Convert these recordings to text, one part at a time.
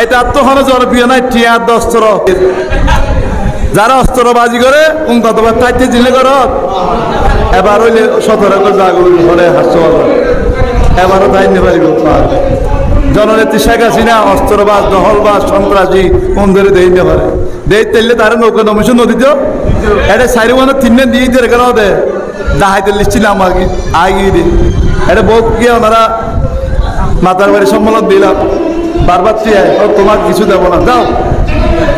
এটা তো হলো জনপ্রিয় নাই টিয়ার অস্ত্র যারা অস্ত্রবাজি করে কতবার চাইতে জিলে কর এবার হইলে 17 করে জাগরণ করে হাস্যবাদ এবারও তাই নিতে পারিব জননেত্রী শেখ হাসিনা অস্ত্রবাজ দহলবাজ সন্ত্রাসী কোন ধরে দেই নিতে পারে দেই তেললে তারা নৌকা নমিশন নদীতে এটা সারি মানে 3 দিন দিয়ে রেখে নাও দে দাহাইতে লিখছি না আমাকে আগিয়ে দিই এটা বহুত গিয়ে ওনারা মাতার বাড়ি সম্মেলন দিলাম বারবার তোমার কিছু দেবো না যাও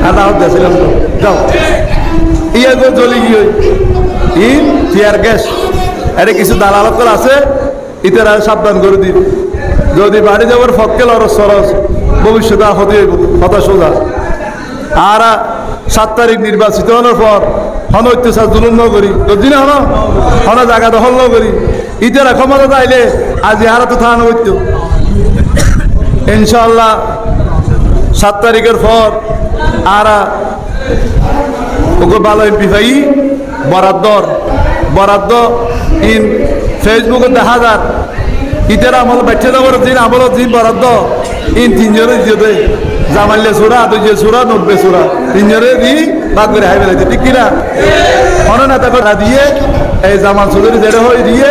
আর দাও দিয়েছিলাম তো যাও ইয়ে গো জ্বলি গিয়ে টিয়ার গ্যাস এটা কিছু দালালত আছে ইতারা সাবধান করে দিন যদি বাড়ি যাবার ফটকে লরস সরস ভবিষ্যতে হতে কথা সোজা আর 7 তারিখ নির্বাচিত হওয়ার পর হন অত্যাচার জুলুম ন করি যদি না হন জায়গা দখল ন করি ইতারা ক্ষমতা চাইলে আজ হারা তো থানা হইতো ইনশাআল্লাহ 7 তারিখের পর আর ওকে ভালো এমপি পাই বরাদ্দ ইন ফেসবুকে দেখা যাক ইতারা আমল বেঠে যাবার দিন আমল দিন বরাদ্দ ইন 3 জনে দিয়ে জামাইলে সুরা 2 সুরা 90 সুরা 3 জনে দি বাদ করে হাই বেলাইতে ঠিক কিনা মনে না তা করে দিয়ে এই জামাল চৌধুরী যেটা হয়ে দিয়ে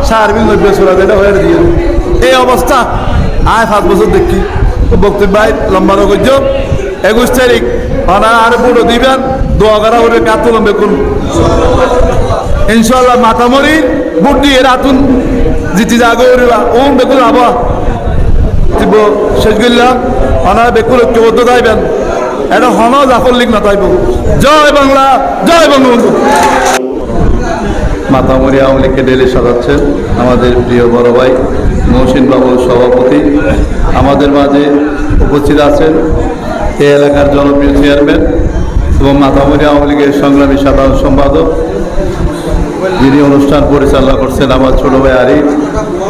90 সুরা যেটা হয়ে দিয়ে এই অবস্থা আয় 5 বছর দেখি বক্তব্য ভাই লম্বা রোগ 21 তারিখ ওনারা আর পুরো দিবেন দোয়া করা ওরে কাতু লম্বে কোন ইনশাআল্লাহ মাতামরি বুদ্ধি এর আতুন জিতি জাগো ওরিবা ওম বেকুল আবা দিব শেষ করলাম ওনারা বেকুল ঐক্যবদ্ধ থাকবেন এটা হন জাফর লিখ না তাইব জয় বাংলা জয় বঙ্গবন্ধু মাতামরি আওয়ামী লীগকে ডেলি সাজাচ্ছেন আমাদের প্রিয় বড় ভাই মহসিন বাবুর সভাপতি আমাদের মাঝে উপস্থিত আছেন এই এলাকার জনপ্রিয় চেয়ারম্যান এবং মাতামরি আওয়ামী লীগের সংগ্রামী সাধারণ সম্পাদক যিনি অনুষ্ঠান পরিচালনা করছেন আমার ছোট ভাই আরিফ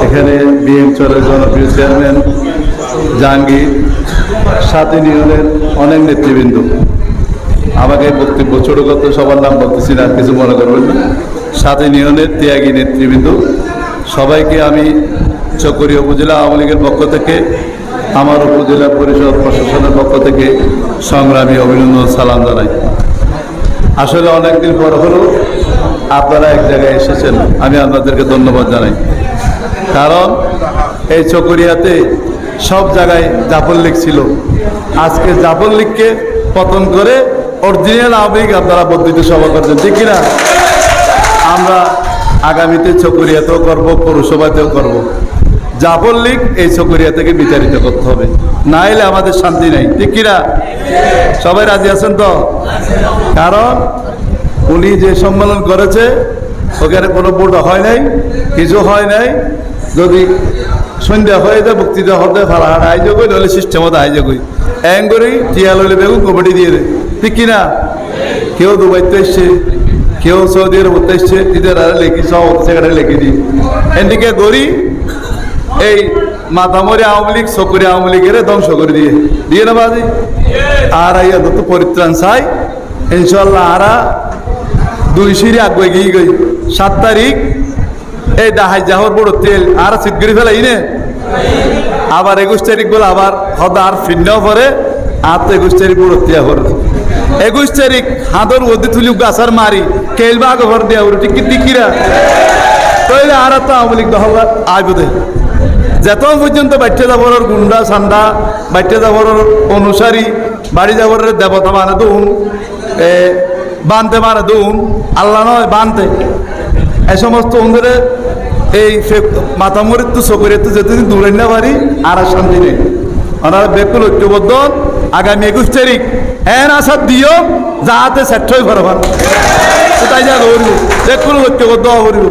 এখানে বিএমচরের জনপ্রিয় চেয়ারম্যান জাহাঙ্গীর সাথে ইউনিয়নের অনেক নেতৃবৃন্দ আমাকে বক্তব্য ছোট করতে সবার নাম বলতেছি না কিছু মনে করবেন না সাথে ইউনিয়নের ত্যাগী নেতৃবৃন্দ সবাইকে আমি চকরিয়া উপজেলা আওয়ামী লীগের পক্ষ থেকে আমার উপজেলা পরিষদ প্রশাসনের পক্ষ থেকে সংগ্রামী অভিনন্দন সালাম জানাই আসলে অনেকদিন পর হলো আপনারা এক জায়গায় এসেছেন আমি আপনাদেরকে ধন্যবাদ জানাই কারণ এই চকরিয়াতে সব জায়গায় জাফর লীগ ছিল আজকে জাফর লীগকে পতন করে অরিজিনাল আওয়ামী লীগ আপনারা বর্ধিত সভা করছেন ঠিক কিনা আমরা আগামীতে চকরিয়াতেও করব পৌরসভাতেও করব জাফর লীগ এই চকরিয়া থেকে বিতাড়িত করতে হবে না এলে আমাদের শান্তি নাই ঠিক কিনা সবাই রাজি আছেন তো কারণ উনি যে সম্মেলন করেছে ওখানে কোনো ভোট হয় নাই কিছু হয় নাই যদি সন্ধ্যা হয়ে যায় বক্তৃতা হতে ফালাহাট আয়োজক হই নাহলে সিস্টেমত আয়োজক হই এম করেই টিয়া লইলে বেগুন কমিটি দিয়ে দেয় ঠিক কিনা কেউ দুবাইতে এসছে কেউ সৌদি আরব এসছে এদের লেখি সব সেখানে লিখে দিই এদিকে গড়ি এই মাতামরি আওয়ামী লীগ চকরি আওয়ামী লীগের ধ্বংস করে দিয়ে না বাজি আর আইয়া তো পরিত্রাণ চাই ইনশাল্লাহ আরা 2 সিঁড়ি আগে গিয়ে গই 7 তারিখ এই ডাহাই জাহর বড় তেল আর সিদ্ধি ফেলাই নে আবার 21 তারিখ বলে আবার হদা আর ফিরনাও পরে আর তো 21 তারিখ বড় তিয়া করে 21 তারিখ হাঁদর ওদি তুলি গাছার মারি কেলবা আগে ভর দেওয়া ওর টিকিট দিকিরা তাইলে আর তো আওয়ামী লীগ দখল আইব দে যত পর্যন্ত বাচ্চা যাবরের গুন্ডা সান্ডা বাচ্চা যাবরের অনুসারী বাড়ি যাবরের দেবতা মানে দুম বানতে মানে দুম আল্লাহ নয় বানতে এই সমস্ত ওদের এই মাতামরির তো চকরির তো যেতেদিন দূরে না পারি আর শান্তি নেই ওনারা বেকুল ঐক্যবদ্ধ আগামী 21 তারিখ এন আশা দিও যাতে সেট হয়ে পারবেন তাই যা করব বেকুল ঐক্যবদ্ধ করব